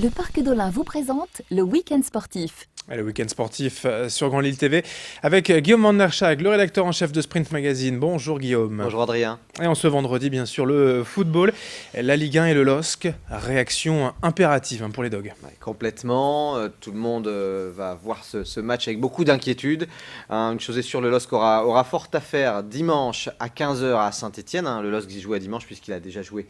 Le Parc d'Olin vous présente le Week-end sportif. Le week-end sportif sur Grand Lille TV avec Guillaume Van der Schaag, le rédacteur en chef de Sprint Magazine. Bonjour Guillaume. Bonjour Adrien. Et en ce vendredi, bien sûr, le football, la Ligue 1 et le LOSC. Réaction impérative pour les Dogs. Ouais, complètement. Tout le monde va voir ce match avec beaucoup d'inquiétude. Une chose est sûre, le LOSC aura fort à faire dimanche à 15h à Saint-Etienne. Le LOSC y joue à dimanche puisqu'il a déjà joué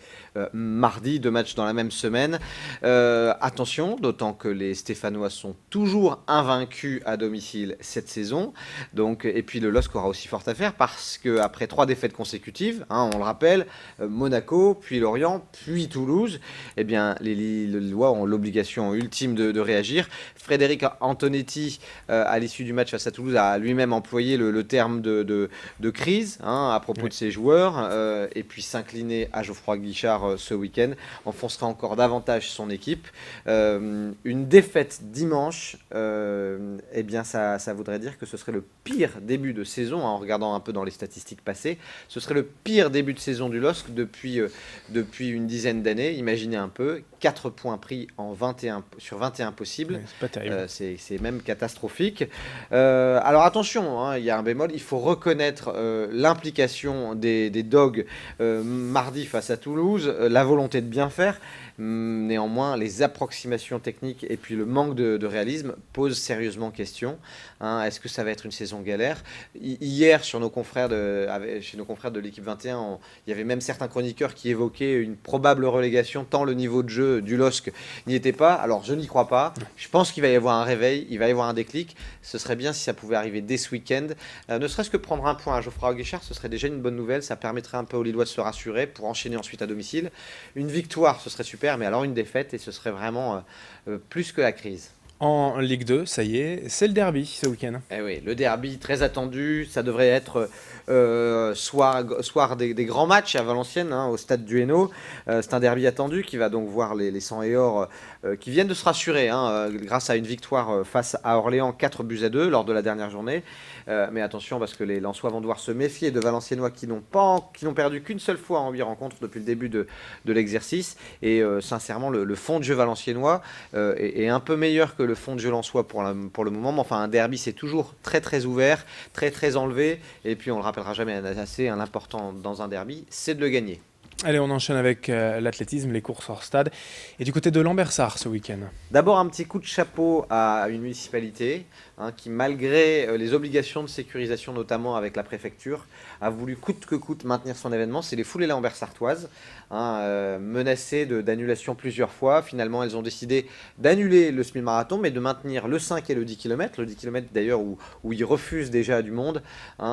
mardi, 2 matchs dans la même semaine. Attention, d'autant que les Stéphanois sont toujours invaincus à domicile cette saison. Donc, et puis le LOSC aura aussi fort à faire parce qu'après 3 défaites consécutives, on le rappelle, Monaco, puis Lorient, puis Toulouse, eh bien, les Lillois ont l'obligation ultime de réagir. Frédéric Antonetti, à l'issue du match face à Toulouse, a lui-même employé le terme de crise à propos de ses joueurs, et puis s'incliner à Geoffroy Guichard ce week-end enfoncerait encore davantage son équipe. Une défaite dimanche, eh bien ça voudrait dire que ce serait le pire début de saison, en regardant un peu dans les statistiques passées, ce serait le pire début de saison du LOSC depuis une dizaine d'années. Imaginez un peu, 4 points pris sur 21 possibles. Ouais, c'est pas terrible. C'est même catastrophique. Alors attention, il y a un bémol, il faut reconnaître l'implication des Dogs mardi face à Toulouse, la volonté de bien faire. Néanmoins, les approximations techniques et puis le manque de réalisme posent sérieusement question. Est-ce que ça va être une saison galère ? Hier, chez nos confrères de l'équipe 21, il y avait même certains chroniqueurs qui évoquaient une probable relégation, tant le niveau de jeu du LOSC n'y était pas. Alors, je n'y crois pas. Je pense qu'il va y avoir un réveil, il va y avoir un déclic. Ce serait bien si ça pouvait arriver dès ce week-end. Ne serait-ce que prendre un point à Geoffroy Guichard, ce serait déjà une bonne nouvelle. Ça permettrait un peu aux Lillois de se rassurer pour enchaîner ensuite à domicile. Une victoire, ce serait super, mais alors une défaite, et ce serait vraiment plus que la crise. En Ligue 2, ça y est, c'est le derby ce week-end. Eh oui, le derby très attendu, ça devrait être soir des grands matchs à Valenciennes, au stade du Hainaut. C'est un derby attendu qui va donc voir les 100 et or qui viennent de se rassurer grâce à une victoire face à Orléans 4-2 lors de la dernière journée. Mais attention, parce que les Lensois vont devoir se méfier de Valenciennois qui n'ont perdu qu'une seule fois en 8 rencontres depuis le début de l'exercice. Et sincèrement, le fond de jeu valenciennois est un peu meilleur que le fond de jeu lensois pour le moment. Mais enfin, un derby, c'est toujours très très ouvert, très très enlevé. Et puis on le rappellera jamais assez, l'important dans un derby, c'est de le gagner. Allez, on enchaîne avec l'athlétisme, les courses hors stade. Et du côté de Lambersart ce week-end. D'abord, un petit coup de chapeau à une municipalité qui, malgré les obligations de sécurisation, notamment avec la préfecture, a voulu coûte que coûte maintenir son événement. C'est les foulées lambersartoises, menacées d'annulation plusieurs fois. Finalement, elles ont décidé d'annuler le semi-marathon, mais de maintenir le 5 et le 10 km. Le 10 km, d'ailleurs, où ils refusent déjà du monde. Il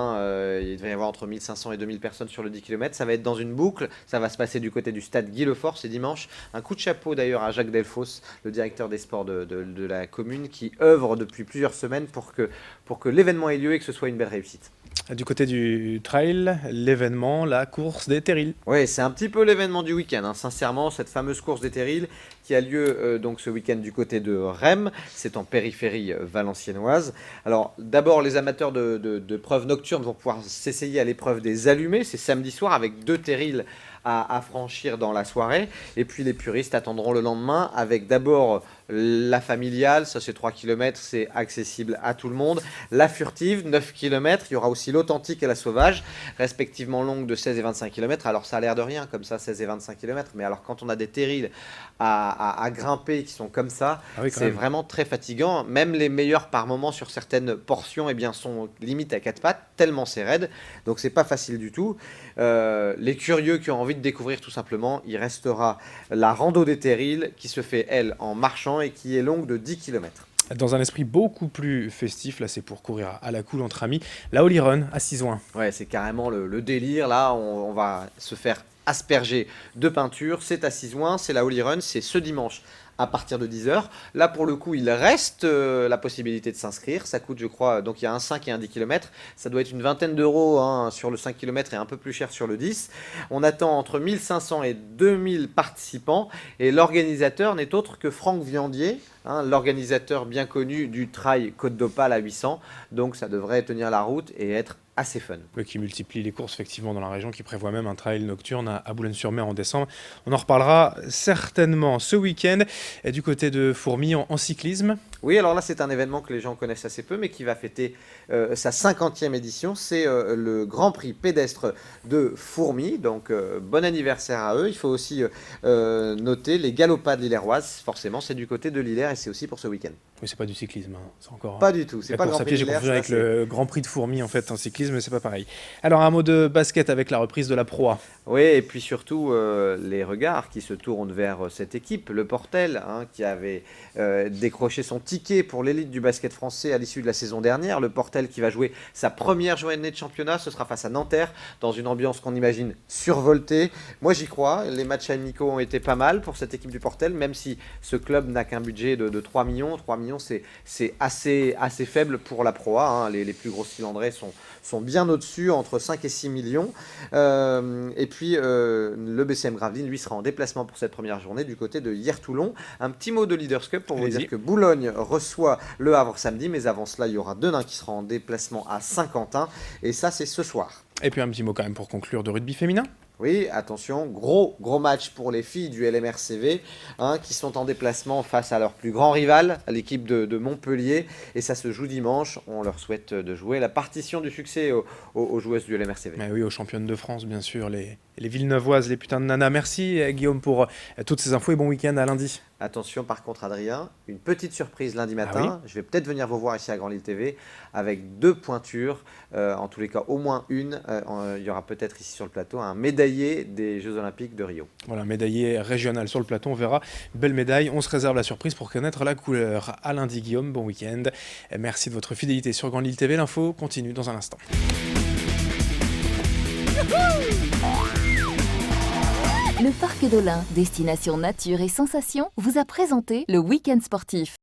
devrait y avoir entre 1500 et 2000 personnes sur le 10 km. Ça va être dans une boucle. Ça va se passer du côté du stade Guy Lefort, c'est dimanche. Un coup de chapeau d'ailleurs à Jacques Delfos, le directeur des sports de la commune, qui œuvre depuis plusieurs semaines pour que l'événement ait lieu et que ce soit une belle réussite. Du côté du trail, l'événement, la course des terrils. Oui, c'est un petit peu l'événement du week-end, sincèrement, cette fameuse course des terrils qui a lieu donc ce week-end du côté de Rheims, c'est en périphérie valenciennoise. Alors d'abord, les amateurs de preuves nocturnes vont pouvoir s'essayer à l'épreuve des allumés, c'est samedi soir avec 2 terrils à franchir dans la soirée, et puis les puristes attendront le lendemain avec d'abord la familiale, ça c'est 3 km, c'est accessible à tout le monde, la furtive, 9 km, il y aura aussi l'authentique et la sauvage, respectivement longue de 16 et 25 km, alors ça a l'air de rien comme ça, 16 et 25 km, mais alors quand on a des terrils à grimper qui sont comme ça, c'est vraiment très fatigant, même les meilleurs par moment sur certaines portions sont limite à 4 pattes, tellement c'est raide, donc c'est pas facile du tout. Les curieux qui ont envie de découvrir tout simplement, il restera la rando des terrils qui se fait elle en marchant et qui est longue de 10 km. Dans un esprit beaucoup plus festif, là c'est pour courir à la cool entre amis, la Holy Run à Sizouin. Ouais, c'est carrément le délire, là on va se faire asperger de peinture, c'est à Sizouin, c'est la Holy Run, c'est ce dimanche à partir de 10h. Là, pour le coup, il reste la possibilité de s'inscrire. Ça coûte, je crois, donc il y a un 5 et un 10 km. Ça doit être une vingtaine d'euros sur le 5 km et un peu plus cher sur le 10. On attend entre 1500 et 2000 participants. Et l'organisateur n'est autre que Franck Viandier, l'organisateur bien connu du Trail Côte d'Opale à 800. Donc, ça devrait tenir la route et être assez fun. Qui multiplie les courses effectivement dans la région, qui prévoit même un trail nocturne à Boulogne-sur-Mer en décembre. On en reparlera certainement ce week-end. Et du côté de Fourmies en cyclisme. Oui, alors là, c'est un événement que les gens connaissent assez peu, mais qui va fêter sa 50e édition. C'est le Grand Prix pédestre de Fourmies. Donc, bon anniversaire à eux. Il faut aussi noter les galopades lilléroises. Forcément, c'est du côté de Lillers et c'est aussi pour ce week-end. Oui, c'est pas du cyclisme. C'est encore. Pas du tout. C'est pas le Grand Prix de j'ai Lillers. confondu avec le Grand Prix de Fourmies en fait en cyclisme, mais c'est pas pareil. Alors, un mot de basket avec la reprise de la Pro A. Oui, et puis surtout les regards qui se tournent vers cette équipe, le Portel, qui avait décroché son ticket pour l'élite du basket français à l'issue de la saison dernière. Le Portel qui va jouer sa première journée de championnat, ce sera face à Nanterre, dans une ambiance qu'on imagine survoltée. Moi j'y crois, les matchs amicaux ont été pas mal pour cette équipe du Portel, même si ce club n'a qu'un budget de 3 millions. 3 millions c'est assez faible pour la Pro A, les plus gros cylindrés sont bien au-dessus, entre 5 et 6 millions. Et puis le BCM Gravelines, lui, sera en déplacement pour cette première journée du côté de Hyères-Toulon. Un petit mot de Leaders Cup pour vous dire que Boulogne reçoit le Havre samedi, mais avant cela, il y aura Denain qui sera en déplacement à Saint-Quentin. Et ça, c'est ce soir. Et puis un petit mot quand même pour conclure de rugby féminin. Oui, attention, gros match pour les filles du LMRCV qui sont en déplacement face à leur plus grand rival, à l'équipe de Montpellier. Et ça se joue dimanche. On leur souhaite de jouer la partition du succès aux joueuses du LMRCV. Mais oui, aux championnes de France, bien sûr, les Villeneuvoises, les putains de nanas. Merci Guillaume pour toutes ces infos et bon week-end à lundi. Attention par contre Adrien, une petite surprise lundi matin. Je vais peut-être venir vous voir ici à Grand Lille TV avec 2 pointures, en tous les cas au moins une. Il y aura peut-être ici sur le plateau un médaillé des Jeux Olympiques de Rio. Voilà, médaillé régional sur le plateau, on verra. Belle médaille, on se réserve la surprise pour connaître la couleur. À lundi Guillaume, bon week-end. Merci de votre fidélité sur Grand Lille TV. L'info continue dans un instant. Le Parc d'Olin, destination nature et sensations, vous a présenté le Week-end sportif.